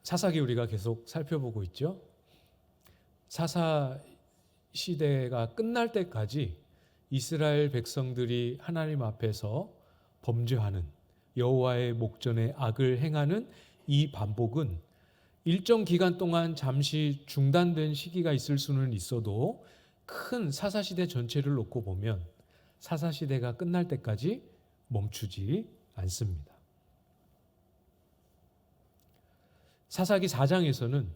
사사기 우리가 계속 살펴보고 있죠. 사사 시대가 끝날 때까지 이스라엘 백성들이 하나님 앞에서 범죄하는, 여호와의 목전에 악을 행하는 이 반복은 일정 기간 동안 잠시 중단된 시기가 있을 수는 있어도 큰 사사시대 전체를 놓고 보면 사사시대가 끝날 때까지 멈추지 않습니다. 사사기 4장에서는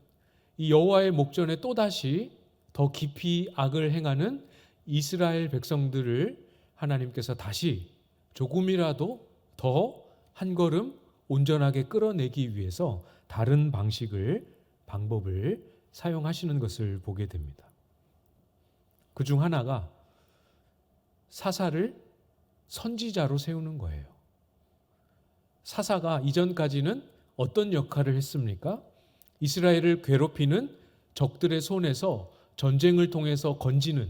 이 여호와의 목전에 또다시 더 깊이 악을 행하는 이스라엘 백성들을 하나님께서 다시 조금이라도 더 한 걸음 온전하게 끌어내기 위해서 다른 방법을 사용하시는 것을 보게 됩니다. 그 중 하나가 사사를 선지자로 세우는 거예요. 사사가 이전까지는 어떤 역할을 했습니까? 이스라엘을 괴롭히는 적들의 손에서 전쟁을 통해서 건지는,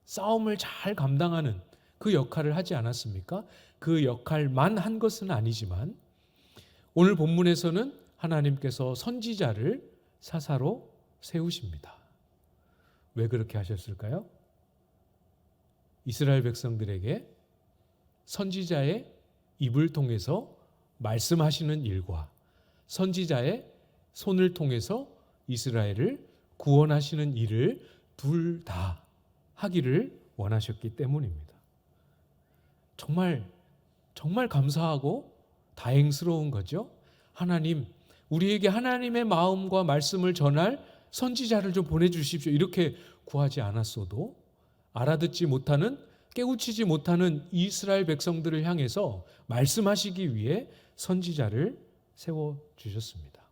싸움을 잘 감당하는 그 역할을 하지 않았습니까? 그 역할만 한 것은 아니지만 오늘 본문에서는 하나님께서 선지자를 사사로 세우십니다. 왜 그렇게 하셨을까요? 이스라엘 백성들에게 선지자의 입을 통해서 말씀하시는 일과 선지자의 손을 통해서 이스라엘을 구원하시는 일을 둘 다 하기를 원하셨기 때문입니다. 정말 감사하고 다행스러운 거죠. 하나님, 우리에게 하나님의 마음과 말씀을 전할 선지자를 좀 보내주십시오. 이렇게 구하지 않았어도 알아듣지 못하는, 깨우치지 못하는 이스라엘 백성들을 향해서 말씀하시기 위해 선지자를 세워주셨습니다.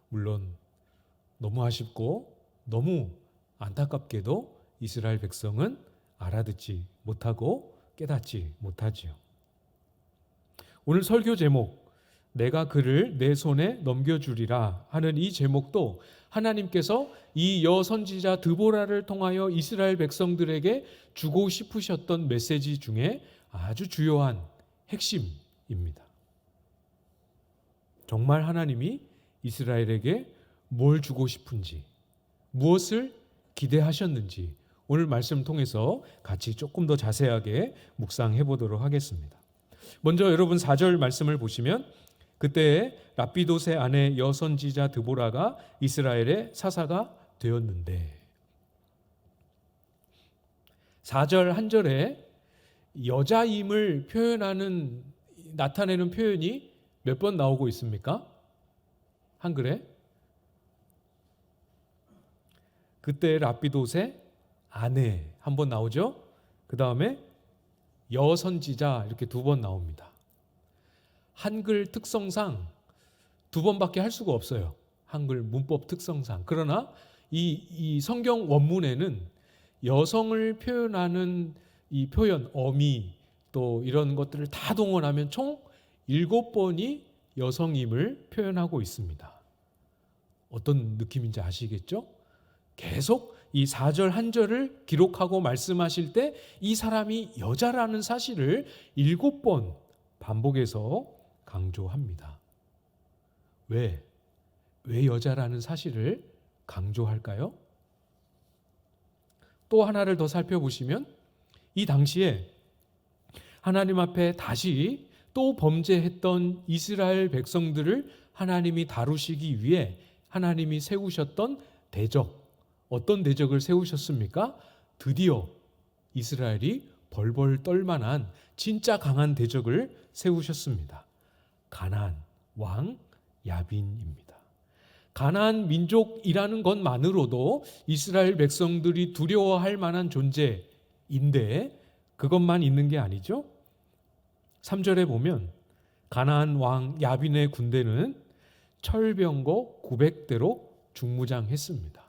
물론 너무 아쉽고 너무 안타깝게도 이스라엘 백성은 알아듣지 못하고 깨닫지 못하지요. 오늘 설교 제목, 내가 그를 내 손에 넘겨주리라 하는 이 제목도 하나님께서 이 여선지자 드보라를 통하여 이스라엘 백성들에게 주고 싶으셨던 메시지 중에 아주 주요한 핵심입니다. 정말 하나님이 이스라엘에게 뭘 주고 싶은지, 무엇을 기대하셨는지 오늘 말씀 통해서 같이 조금 더 자세하게 묵상해 보도록 하겠습니다. 먼저 여러분 4절 말씀을 보시면 그때 랍비돗의 아내 여선지자 드보라가 이스라엘의 사사가 되었는데, 4절 한 절에 여자임을 나타내는 표현이 몇 번 나오고 있습니까? 한글에 그때 랍비돗의 아내 한 번 나오죠. 그 다음에 여선지자 이렇게 두 번 나옵니다. 한글 특성상 두 번밖에 할 수가 없어요. 한글 문법 특성상. 그러나 이 성경 원문에는 여성을 표현하는 이 표현, 어미 또 이런 것들을 다 동원하면 총 7번이 여성임을 표현하고 있습니다. 어떤 느낌인지 아시겠죠? 계속 이 4절 한 절을 기록하고 말씀하실 때 이 사람이 여자라는 사실을 7번 반복해서 강조합니다. 왜 여자라는 사실을 강조할까요? 또 하나를 더 살펴보시면 이 당시에 하나님 앞에 다시 또 범죄했던 이스라엘 백성들을 하나님이 다루시기 위해 하나님이 세우셨던 대적, 어떤 대적을 세우셨습니까? 드디어 이스라엘이 벌벌 떨만한 진짜 강한 대적을 세우셨습니다. 가나안 왕 야빈입니다. 가나안 민족이라는 것만으로도 이스라엘 백성들이 두려워할 만한 존재인데 그것만 있는 게 아니죠. 3절에 보면 가나안 왕 야빈의 군대는 철병거 900대로 중무장했습니다.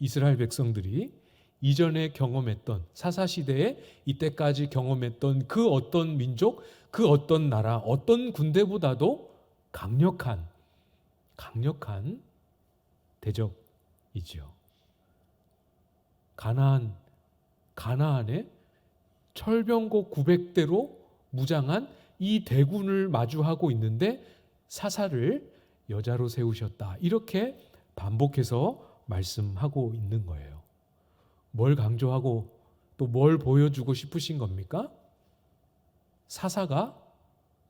이스라엘 백성들이 이전에 경험했던, 사사시대에 이때까지 경험했던 그 어떤 민족, 그 어떤 나라, 어떤 군대보다도 강력한 대적이지요. 가나안에 철병거 900대로 무장한 이 대군을 마주하고 있는데 사사를 여자로 세우셨다. 이렇게 반복해서 말씀하고 있는 거예요. 뭘 강조하고 또 뭘 보여주고 싶으신 겁니까? 사사가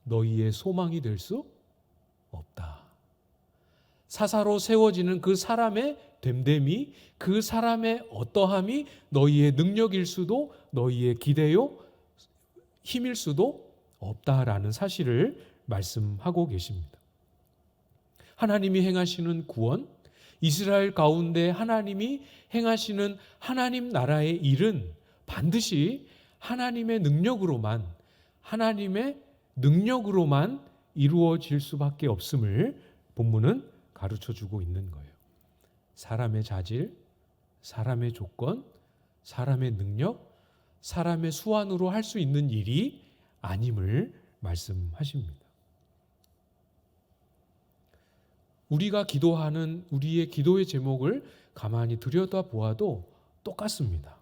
너희의 소망이 될 수 없다. 사사로 세워지는 그 사람의 됨됨이, 그 사람의 어떠함이 너희의 능력일 수도, 너희의 기대요, 힘일 수도 없다라는 사실을 말씀하고 계십니다. 하나님이 행하시는 구원, 이스라엘 가운데 하나님이 행하시는 하나님 나라의 일은 반드시 하나님의 능력으로만 이루어질 수밖에 없음을 본문은 가르쳐주고 있는 거예요. 사람의 자질, 사람의 조건, 사람의 능력, 사람의 수완으로 할 수 있는 일이 아님을 말씀하십니다. 우리가 기도하는 우리의 기도의 제목을 가만히 들여다보아도 똑같습니다.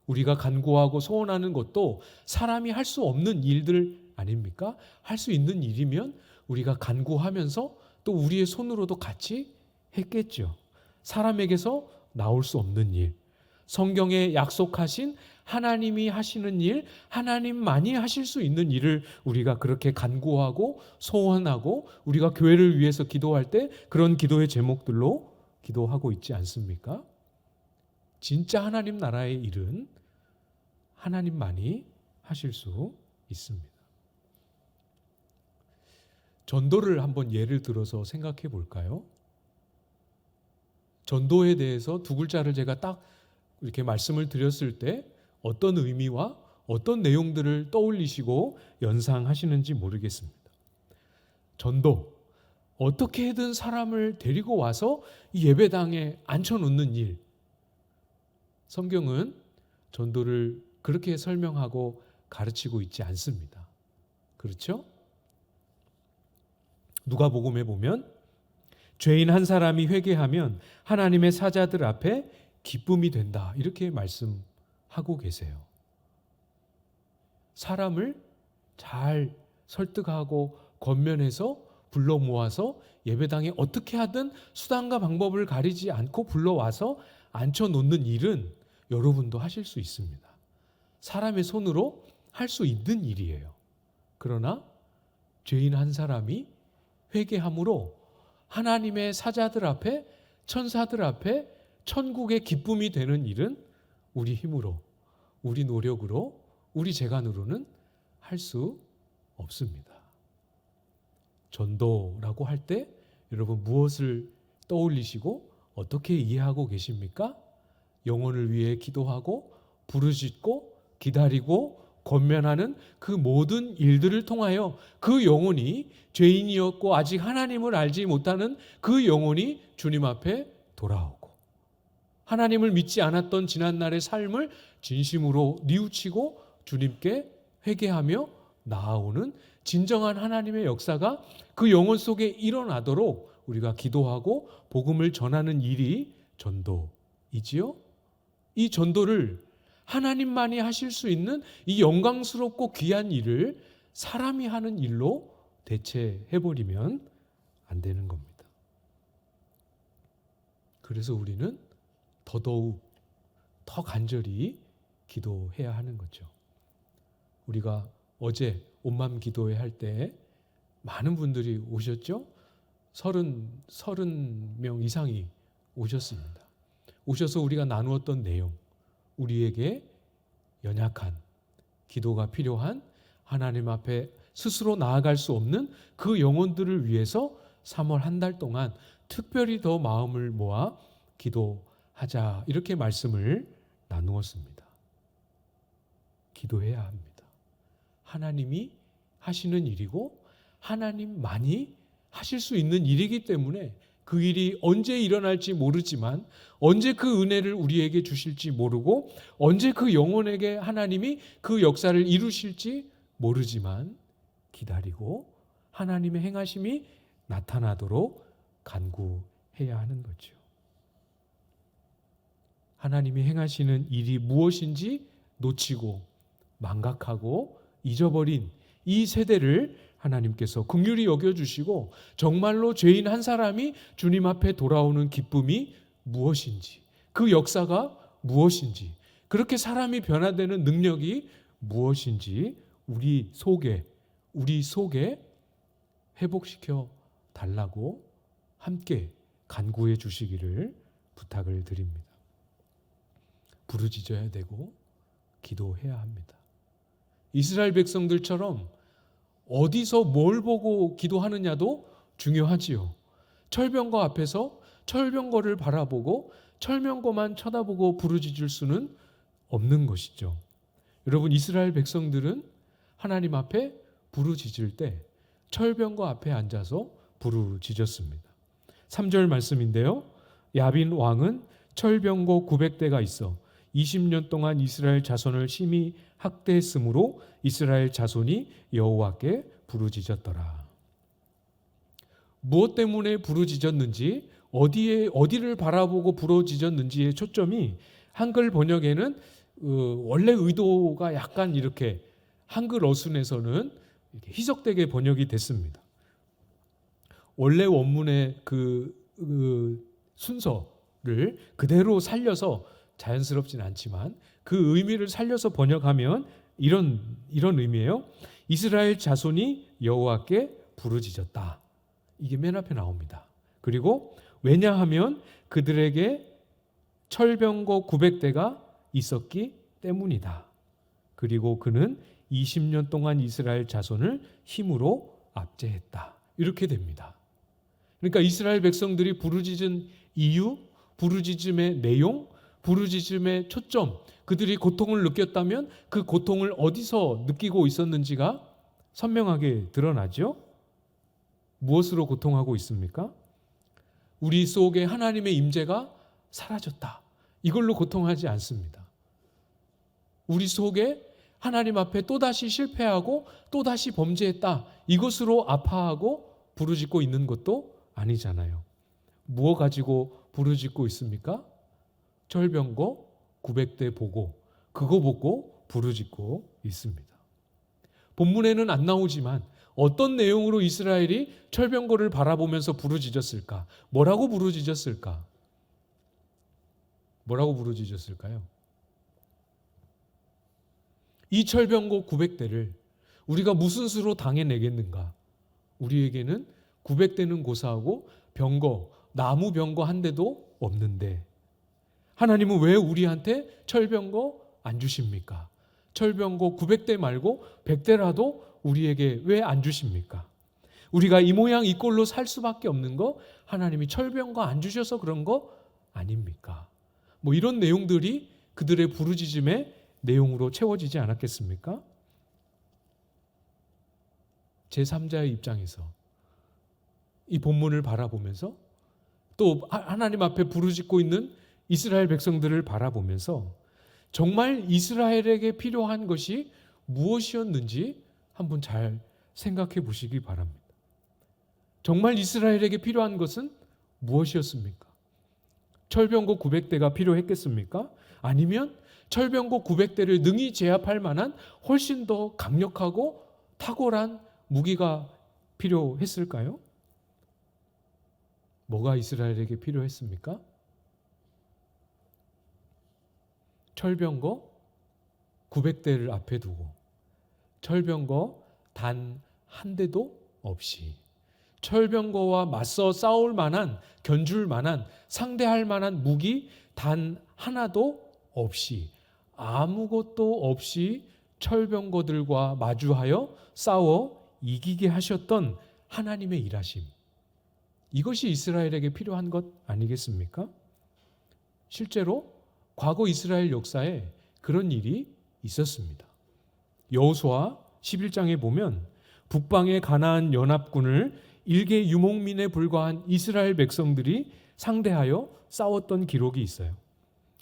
우리가 간구하고 소원하는 것도 사람이 할 수 없는 일들 아닙니까? 할 수 있는 일이면 우리가 간구하면서 또 우리의 손으로도 같이 했겠죠. 사람에게서 나올 수 없는 일, 성경에 약속하신 하나님이 하시는 일, 하나님만이 하실 수 있는 일을 우리가 그렇게 간구하고 소원하고 우리가 교회를 위해서 기도할 때 그런 기도의 제목들로 기도하고 있지 않습니까? 진짜 하나님 나라의 일은 하나님만이 하실 수 있습니다. 전도를 한번 예를 들어서 생각해 볼까요? 전도에 대해서 두 글자를 제가 딱 이렇게 말씀을 드렸을 때 어떤 의미와 어떤 내용들을 떠올리시고 연상하시는지 모르겠습니다. 전도, 어떻게든 사람을 데리고 와서 이 예배당에 앉혀놓는 일. 성경은 전도를 그렇게 설명하고 가르치고 있지 않습니다. 그렇죠? 누가복음에 보면 죄인 한 사람이 회개하면 하나님의 사자들 앞에 기쁨이 된다. 이렇게 말씀하고 계세요. 사람을 잘 설득하고 권면해서 불러 모아서 예배당에 어떻게 하든 수단과 방법을 가리지 않고 불러와서 앉혀놓는 일은 여러분도 하실 수 있습니다. 사람의 손으로 할 수 있는 일이에요. 그러나 죄인 한 사람이 회개함으로 하나님의 사자들 앞에, 천사들 앞에 천국의 기쁨이 되는 일은 우리 힘으로, 우리 노력으로, 우리 재간으로는 할 수 없습니다. 전도라고 할 때 여러분 무엇을 떠올리시고 어떻게 이해하고 계십니까? 영혼을 위해 기도하고 부르짖고 기다리고 권면하는 그 모든 일들을 통하여 그 영혼이 죄인이었고 아직 하나님을 알지 못하는 그 영혼이 주님 앞에 돌아오고 하나님을 믿지 않았던 지난날의 삶을 진심으로 뉘우치고 주님께 회개하며 나아오는 진정한 하나님의 역사가 그 영혼 속에 일어나도록 우리가 기도하고 복음을 전하는 일이 전도이지요. 이 전도를 하나님만이 하실 수 있는 이 영광스럽고 귀한 일을 사람이 하는 일로 대체해버리면 안 되는 겁니다. 그래서 우리는 더더욱 더 간절히 기도해야 하는 거죠. 우리가 어제 온맘 기도회 할 때 많은 분들이 오셨죠? 30명 이상이 오셨습니다. 오셔서 우리가 나누었던 내용, 우리에게 연약한, 기도가 필요한, 하나님 앞에 스스로 나아갈 수 없는 그 영혼들을 위해서 3월 한 달 동안 특별히 더 마음을 모아 기도하자, 이렇게 말씀을 나누었습니다. 기도해야 합니다. 하나님이 하시는 일이고 하나님만이 하실 수 있는 일이기 때문에 그 일이 언제 일어날지 모르지만, 언제 그 은혜를 우리에게 주실지 모르고, 언제 그 영혼에게 하나님이 그 역사를 이루실지 모르지만 기다리고 하나님의 행하심이 나타나도록 간구해야 하는 거죠. 하나님이 행하시는 일이 무엇인지 놓치고 망각하고 잊어버린 이 세대를 하나님께서 긍휼히 여겨주시고 정말로 죄인 한 사람이 주님 앞에 돌아오는 기쁨이 무엇인지, 그 역사가 무엇인지, 그렇게 사람이 변화되는 능력이 무엇인지 우리 속에 회복시켜 달라고 함께 간구해 주시기를 부탁을 드립니다. 부르짖어야 되고 기도해야 합니다. 이스라엘 백성들처럼 어디서 뭘 보고 기도하느냐도 중요하지요. 철병거 앞에서 철병거를 바라보고 철병거만 쳐다보고 부르짖을 수는 없는 것이죠. 여러분, 이스라엘 백성들은 하나님 앞에 부르짖을 때 철병거 앞에 앉아서 부르짖었습니다. 3절 말씀인데요. 야빈 왕은 철병거 900대가 있어 20년 동안 이스라엘 자손을 심히 학대했으므로 이스라엘 자손이 여호와께 부르짖었더라. 무엇 때문에 부르짖었는지, 어디를 바라보고 부르짖었는지의 초점이 한글 번역에는 원래 의도가 약간 이렇게 한글 어순에서는 희석되게 번역이 됐습니다. 원래 원문의 그 순서를 그대로 살려서, 자연스럽진 않지만 그 의미를 살려서 번역하면 이런 의미예요. 이스라엘 자손이 여호와께 부르짖었다. 이게 맨 앞에 나옵니다. 그리고 왜냐하면 그들에게 철병거 900대가 있었기 때문이다. 그리고 그는 20년 동안 이스라엘 자손을 힘으로 압제했다. 이렇게 됩니다. 그러니까 이스라엘 백성들이 부르짖은 이유, 부르짖음의 내용, 부르짖음의 초점, 그들이 고통을 느꼈다면 그 고통을 어디서 느끼고 있었는지가 선명하게 드러나죠. 무엇으로 고통하고 있습니까? 우리 속에 하나님의 임재가 사라졌다. 이걸로 고통하지 않습니다. 우리 속에 하나님 앞에 또다시 실패하고 또다시 범죄했다. 이것으로 아파하고 부르짖고 있는 것도 아니잖아요. 무엇 가지고 부르짖고 있습니까? 철병거 900대 보고, 그거 보고 부르짖고 있습니다. 본문에는 안 나오지만 어떤 내용으로 이스라엘이 철병거를 바라보면서 부르짖었을까? 뭐라고 부르짖었을까? 뭐라고 부르짖었을까요? 이 철병거 900대를 우리가 무슨 수로 당해내겠는가? 우리에게는 900대는 고사하고 나무 병거 한 대도 없는데 하나님은 왜 우리한테 철병거 안 주십니까? 철병거 900대 말고 100대라도 우리에게 왜 안 주십니까? 우리가 이 모양 이 꼴로 살 수밖에 없는 거 하나님이 철병거 안 주셔서 그런 거 아닙니까? 뭐 이런 내용들이 그들의 부르짖음의 내용으로 채워지지 않았겠습니까? 제3자의 입장에서 이 본문을 바라보면서 또 하나님 앞에 부르짖고 있는 이스라엘 백성들을 바라보면서 정말 이스라엘에게 필요한 것이 무엇이었는지 한번 잘 생각해 보시기 바랍니다. 정말 이스라엘에게 필요한 것은 무엇이었습니까? 철병거 900대가 필요했겠습니까? 아니면 철병거 900대를 능히 제압할 만한 훨씬 더 강력하고 탁월한 무기가 필요했을까요? 뭐가 이스라엘에게 필요했습니까? 철병거 900대를 앞에 두고 철병거 단 한 대도 없이 철병거와 맞서 싸울 만한, 견줄 만한, 상대할 만한 무기 단 하나도 없이, 아무것도 없이 철병거들과 마주하여 싸워 이기게 하셨던 하나님의 일하심, 이것이 이스라엘에게 필요한 것 아니겠습니까? 실제로 과거 이스라엘 역사에 그런 일이 있었습니다. 여호수아 11장에 보면 북방의 가나안 연합군을 일개 유목민에 불과한 이스라엘 백성들이 상대하여 싸웠던 기록이 있어요.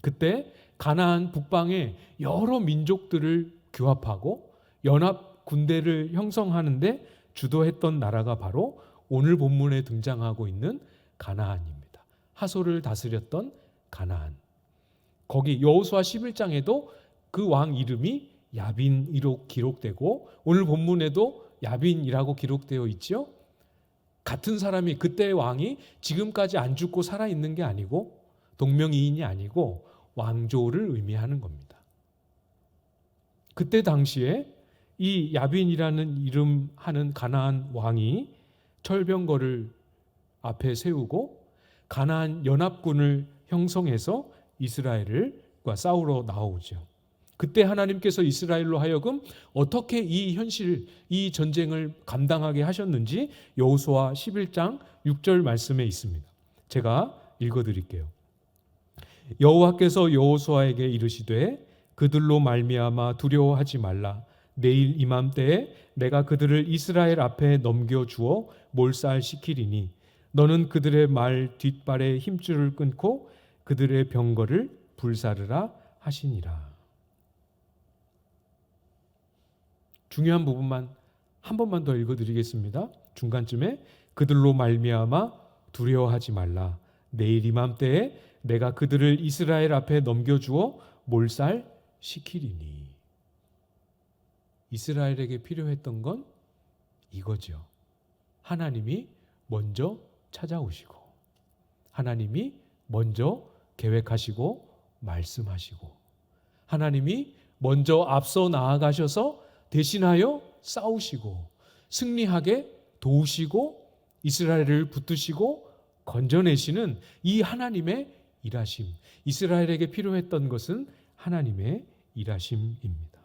그때 가나안 북방의 여러 민족들을 규합하고 연합 군대를 형성하는데 주도했던 나라가 바로 오늘 본문에 등장하고 있는 가나안입니다. 하솔을 다스렸던 가나안. 거기 여호수아 11장에도 그 왕 이름이 야빈으로 기록되고 오늘 본문에도 야빈이라고 기록되어 있죠. 같은 사람이, 그때의 왕이 지금까지 안 죽고 살아있는 게 아니고 동명이인이 아니고 왕조를 의미하는 겁니다. 그때 당시에 이 야빈이라는 이름 하는 가나안 왕이 철병거를 앞에 세우고 가나안 연합군을 형성해서 이스라엘과 싸우러 나오죠. 그때 하나님께서 이스라엘로 하여금 어떻게 이 현실, 이 전쟁을 감당하게 하셨는지 여호수아 11장 6절 말씀에 있습니다. 제가 읽어드릴게요. 여호와께서 여호수아에게 이르시되 그들로 말미암아 두려워하지 말라. 내일 이맘때에 내가 그들을 이스라엘 앞에 넘겨주어 몰살시키리니 너는 그들의 말 뒷발에 힘줄을 끊고 그들의 병거를 불사르라 하시니라. 중요한 부분만 한 번만 더 읽어드리겠습니다. 중간쯤에 그들로 말미암아 두려워하지 말라. 내일 이맘때에 내가 그들을 이스라엘 앞에 넘겨주어 몰살시키리니. 이스라엘에게 필요했던 건 이거죠. 하나님이 먼저 찾아오시고 하나님이 먼저 계획하시고 말씀하시고 하나님이 먼저 앞서 나아가셔서 대신하여 싸우시고 승리하게 도우시고 이스라엘을 붙드시고 건져내시는 이 하나님의 일하심. 이스라엘에게 필요했던 것은 하나님의 일하심입니다.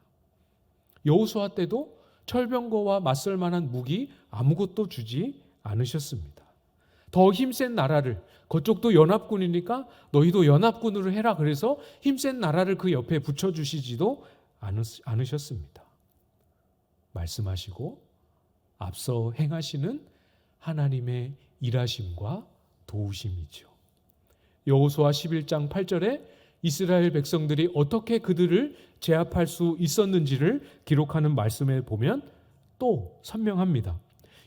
여호수아 때도 철병거와 맞설 만한 무기 아무것도 주지 않으셨습니다. 더 힘센 나라를, 그쪽도 연합군이니까 너희도 연합군으로 해라, 그래서 힘센 나라를 그 옆에 붙여주시지도 않으셨습니다. 말씀하시고 앞서 행하시는 하나님의 일하심과 도우심이죠. 여호수아 11장 8절에 이스라엘 백성들이 어떻게 그들을 제압할 수 있었는지를 기록하는 말씀에 보면 또 선명합니다.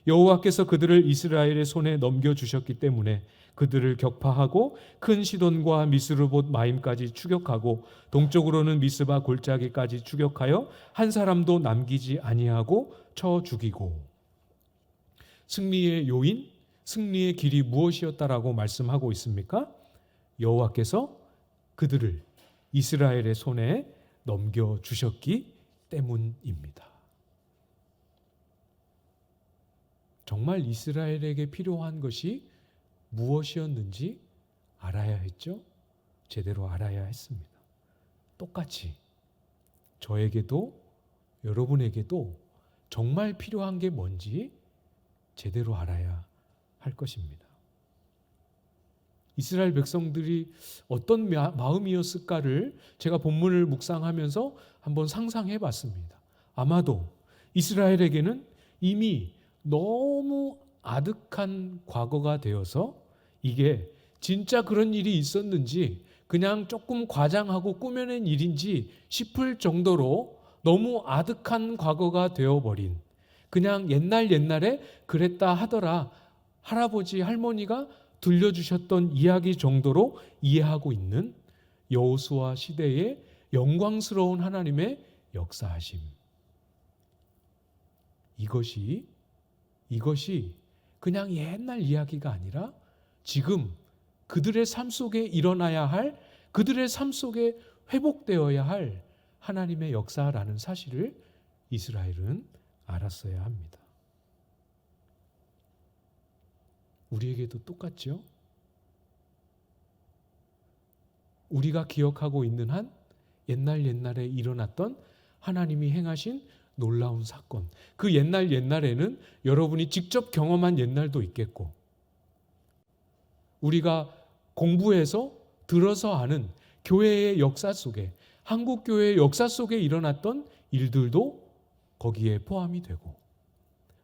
여호와께서 그들을 이스라엘의 손에 넘겨주셨기 때문에 그들을 격파하고 큰 시돈과 미스르봇 마임까지 추격하고 동쪽으로는 미스바 골짜기까지 추격하여 한 사람도 남기지 아니하고 쳐 죽이고. 승리의 요인, 승리의 길이 무엇이었다라고 말씀하고 있습니까? 여호와께서 그들을 이스라엘의 손에 넘겨주셨기 때문입니다. 정말 이스라엘에게 필요한 것이 무엇이었는지 알아야 했죠? 제대로 알아야 했습니다. 똑같이 저에게도 여러분에게도 정말 필요한 게 뭔지 제대로 알아야 할 것입니다. 이스라엘 백성들이 어떤 마음이었을까를 제가 본문을 묵상하면서 한번 상상해 봤습니다. 아마도 이스라엘에게는 이미 너무 아득한 과거가 되어서 이게 진짜 그런 일이 있었는지 그냥 조금 과장하고 꾸며낸 일인지 싶을 정도로 너무 아득한 과거가 되어버린, 그냥 옛날에 그랬다 하더라 할아버지 할머니가 들려주셨던 이야기 정도로 이해하고 있는 여호수아 시대의 영광스러운 하나님의 역사하심. 이것이 그냥 옛날 이야기가 아니라 지금 그들의 삶 속에 일어나야 할, 그들의 삶 속에 회복되어야 할 하나님의 역사라는 사실을 이스라엘은 알았어야 합니다. 우리에게도 똑같죠? 우리가 기억하고 있는 한 옛날에 일어났던 하나님이 행하신 놀라운 사건, 그 옛날에는 여러분이 직접 경험한 옛날도 있겠고 우리가 공부해서 들어서 아는 교회의 역사 속에, 한국 교회의 역사 속에 일어났던 일들도 거기에 포함이 되고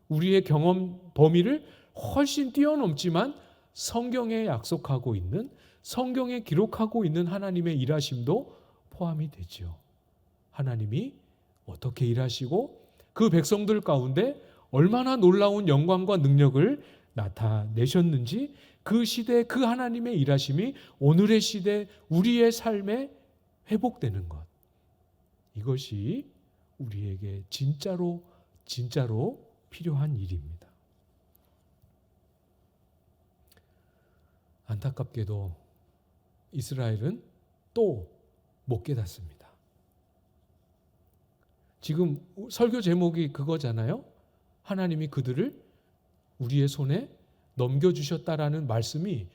우리의 경험 범위를 훨씬 뛰어넘지만 성경에 약속하고 있는, 성경에 기록하고 있는 하나님의 일하심도 포함이 되죠. 하나님이 어떻게 일하시고 그 백성들 가운데 얼마나 놀라운 영광과 능력을 나타내셨는지, 그 시대 그 하나님의 일하심이 오늘의 시대 우리의 삶에 회복되는 것, 이것이 우리에게 진짜로 필요한 일입니다. 안타깝게도 이스라엘은 또 못 깨닫습니다. 지금 설교 제목이 그거잖아요. 하나님이 그들을 우리의 손에 넘겨주셨다라는 말씀이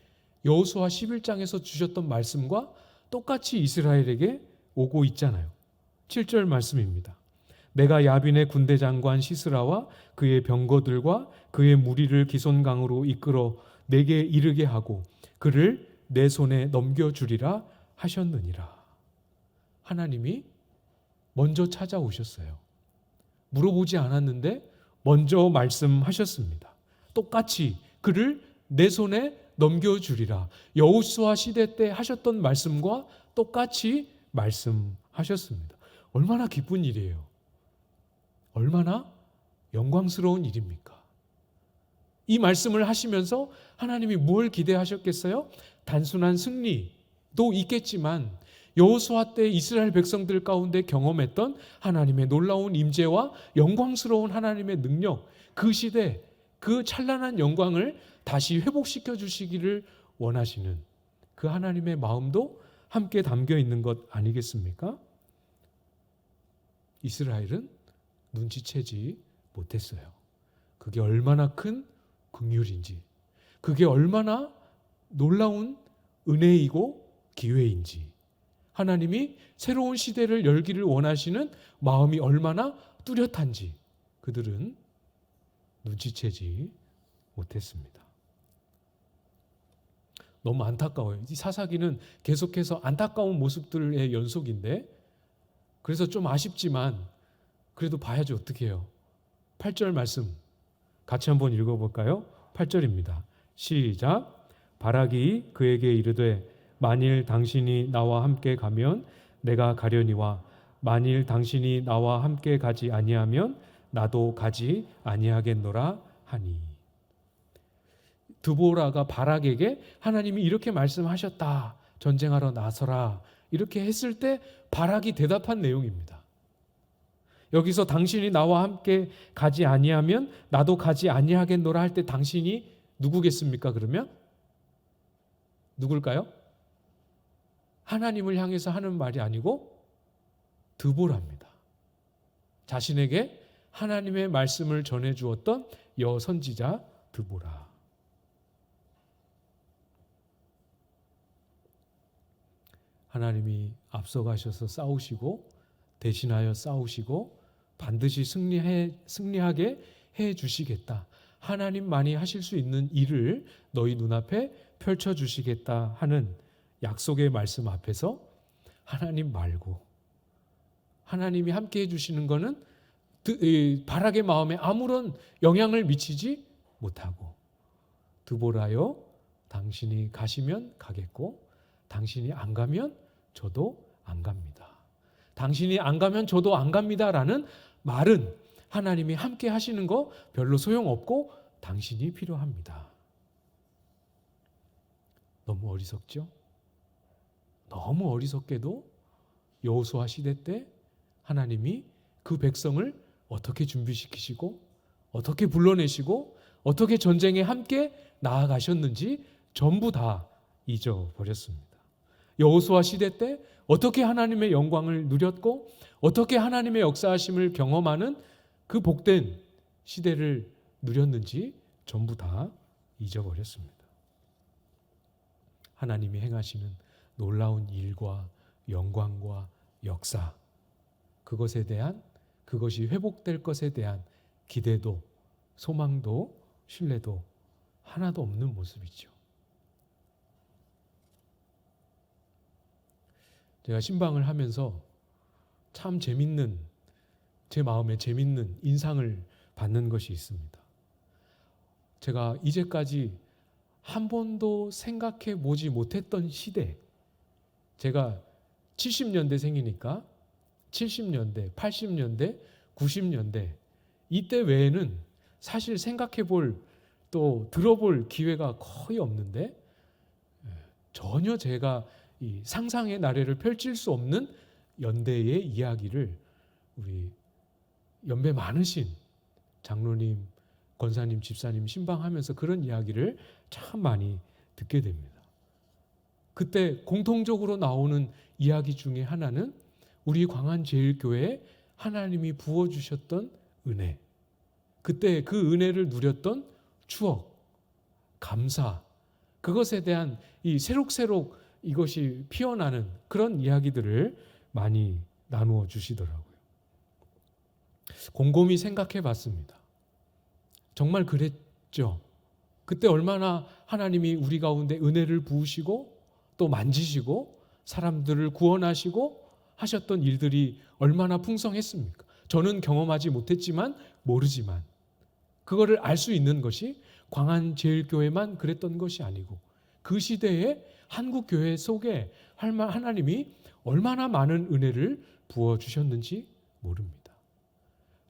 여호수아 11장에서 주셨던 말씀과 똑같이 이스라엘에게 오고 있잖아요. 7절 말씀입니다. 내가 야빈의 군대 장관 시스라와 그의 병거들과 그의 무리를 기손강으로 이끌어 내게 이르게 하고 그를 내 손에 넘겨주리라 하셨느니라. 하나님이 먼저 찾아오셨어요. 물어보지 않았는데 먼저 말씀하셨습니다. 똑같이 그를 내 손에 넘겨주리라. 여호수아 시대 때 하셨던 말씀과 똑같이 말씀하셨습니다. 얼마나 기쁜 일이에요. 얼마나 영광스러운 일입니까? 이 말씀을 하시면서 하나님이 뭘 기대하셨겠어요? 단순한 승리도 있겠지만 여호수아 때 이스라엘 백성들 가운데 경험했던 하나님의 놀라운 임재와 영광스러운 하나님의 능력, 그 시대, 그 찬란한 영광을 다시 회복시켜 주시기를 원하시는 그 하나님의 마음도 함께 담겨 있는 것 아니겠습니까? 이스라엘은 눈치채지 못했어요. 그게 얼마나 큰 긍휼인지, 그게 얼마나 놀라운 은혜이고 기회인지, 하나님이 새로운 시대를 열기를 원하시는 마음이 얼마나 뚜렷한지 그들은 눈치채지 못했습니다. 너무 안타까워요. 이 사사기는 계속해서 안타까운 모습들의 연속인데, 그래서 좀 아쉽지만 그래도 봐야지 어떻게 해요. 8절 말씀 같이 한번 읽어볼까요? 8절입니다. 시작. 바락이 그에게 이르되 만일 당신이 나와 함께 가면 내가 가려니와 만일 당신이 나와 함께 가지 아니하면 나도 가지 아니하겠노라 하니. 드보라가 바락에게 하나님이 이렇게 말씀하셨다. 전쟁하러 나서라. 이렇게 했을 때 바락이 대답한 내용입니다. 여기서 당신이 나와 함께 가지 아니하면 나도 가지 아니하겠노라 할 때 당신이 누구겠습니까? 그러면 누굴까요? 하나님을 향해서 하는 말이 아니고 드보라입니다. 자신에게 하나님의 말씀을 전해주었던 여선지자 드보라. 하나님이 앞서가셔서 싸우시고 대신하여 싸우시고 반드시 승리하게 해 주시겠다. 하나님만이 하실 수 있는 일을 너희 눈앞에 펼쳐주시겠다 하는 약속의 말씀 앞에서 하나님 말고 하나님이 함께 해주시는 것은 바락의 마음에 아무런 영향을 미치지 못하고, 드보라여 당신이 가시면 가겠고 당신이 안 가면 저도 안 갑니다. 당신이 안 가면 저도 안 갑니다라는 말은 하나님이 함께 하시는 거 별로 소용없고 당신이 필요합니다. 너무 어리석죠? 너무 어리석게도 여호수아 시대 때 하나님이 그 백성을 어떻게 준비시키시고 어떻게 불러내시고 어떻게 전쟁에 함께 나아가셨는지 전부 다 잊어버렸습니다. 여호수아 시대 때 어떻게 하나님의 영광을 누렸고 어떻게 하나님의 역사하심을 경험하는 그 복된 시대를 누렸는지 전부 다 잊어버렸습니다. 하나님이 행하시는 놀라운 일과 영광과 역사, 그것에 대한, 그것이 회복될 것에 대한 기대도 소망도 신뢰도 하나도 없는 모습이죠. 제가 신방을 하면서 참 재밌는, 제 마음에 재밌는 인상을 받는 것이 있습니다. 제가 이제까지 한 번도 생각해 보지 못했던 시대, 제가 70년대생이니까 70년대, 80년대, 90년대 이때 외에는 사실 생각해 볼, 또 들어볼 기회가 거의 없는데 전혀 제가 이 상상의 나래를 펼칠 수 없는 연대의 이야기를 우리 연배 많으신 장로님, 권사님, 집사님 신방하면서 그런 이야기를 참 많이 듣게 됩니다. 그때 공통적으로 나오는 이야기 중에 하나는 우리 광안제일교회에 하나님이 부어주셨던 은혜, 그때 그 은혜를 누렸던 추억, 감사, 그것에 대한 이 새록새록 이것이 피어나는 그런 이야기들을 많이 나누어 주시더라고요. 곰곰이 생각해 봤습니다. 정말 그랬죠. 그때 얼마나 하나님이 우리 가운데 은혜를 부으시고 또 만지시고 사람들을 구원하시고 하셨던 일들이 얼마나 풍성했습니까? 저는 경험하지 못했지만 모르지만 그거를 알 수 있는 것이 광안제일교회만 그랬던 것이 아니고 그 시대에 한국교회 속에 하나님이 얼마나 많은 은혜를 부어주셨는지 모릅니다.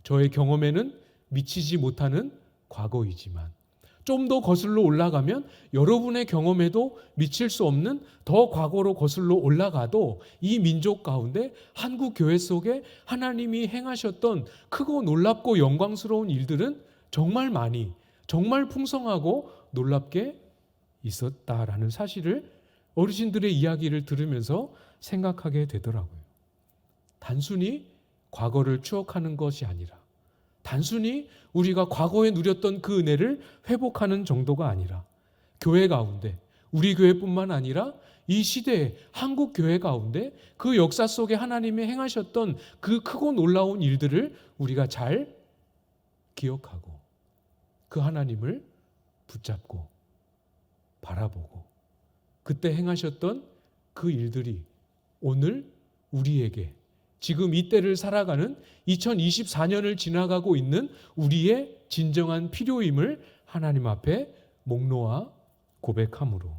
저의 경험에는 미치지 못하는 과거이지만 좀 더 거슬러 올라가면 여러분의 경험에도 미칠 수 없는 더 과거로 거슬러 올라가도 이 민족 가운데 한국교회 속에 하나님이 행하셨던 크고 놀랍고 영광스러운 일들은 정말 많이, 정말 풍성하고 놀랍게 있었다라는 사실을 어르신들의 이야기를 들으면서 생각하게 되더라고요. 단순히 과거를 추억하는 것이 아니라 단순히 우리가 과거에 누렸던 그 은혜를 회복하는 정도가 아니라 교회 가운데 우리 교회뿐만 아니라 이 시대의 한국 교회 가운데 그 역사 속에 하나님이 행하셨던 그 크고 놀라운 일들을 우리가 잘 기억하고 그 하나님을 붙잡고 바라보고 그때 행하셨던 그 일들이 오늘 우리에게 지금 이때를 살아가는 2024년을 지나가고 있는 우리의 진정한 필요임을 하나님 앞에 목 놓아 고백함으로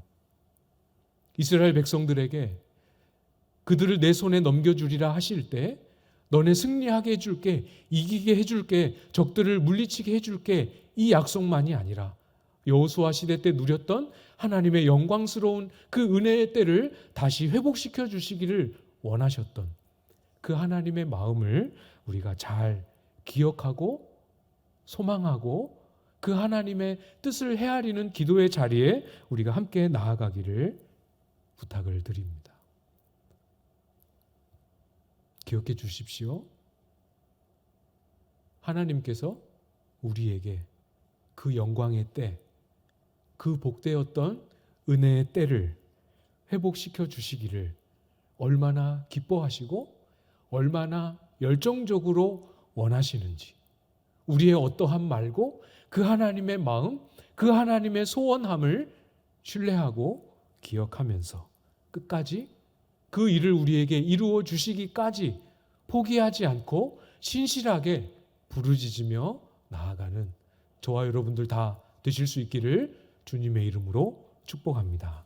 이스라엘 백성들에게 그들을 내 손에 넘겨주리라 하실 때 너네 승리하게 해줄게, 이기게 해줄게, 적들을 물리치게 해줄게, 이 약속만이 아니라 여호수아 시대 때 누렸던 하나님의 영광스러운 그 은혜의 때를 다시 회복시켜 주시기를 원하셨던 그 하나님의 마음을 우리가 잘 기억하고 소망하고 그 하나님의 뜻을 헤아리는 기도의 자리에 우리가 함께 나아가기를 부탁을 드립니다. 기억해 주십시오. 하나님께서 우리에게 그 영광의 때, 그 복되었던 은혜의 때를 회복시켜 주시기를 얼마나 기뻐하시고 얼마나 열정적으로 원하시는지 우리의 어떠함 말고 그 하나님의 마음, 그 하나님의 소원함을 신뢰하고 기억하면서 끝까지 그 일을 우리에게 이루어 주시기까지 포기하지 않고 신실하게 부르짖으며 나아가는 저와 여러분들 다 되실 수 있기를 주님의 이름으로 축복합니다.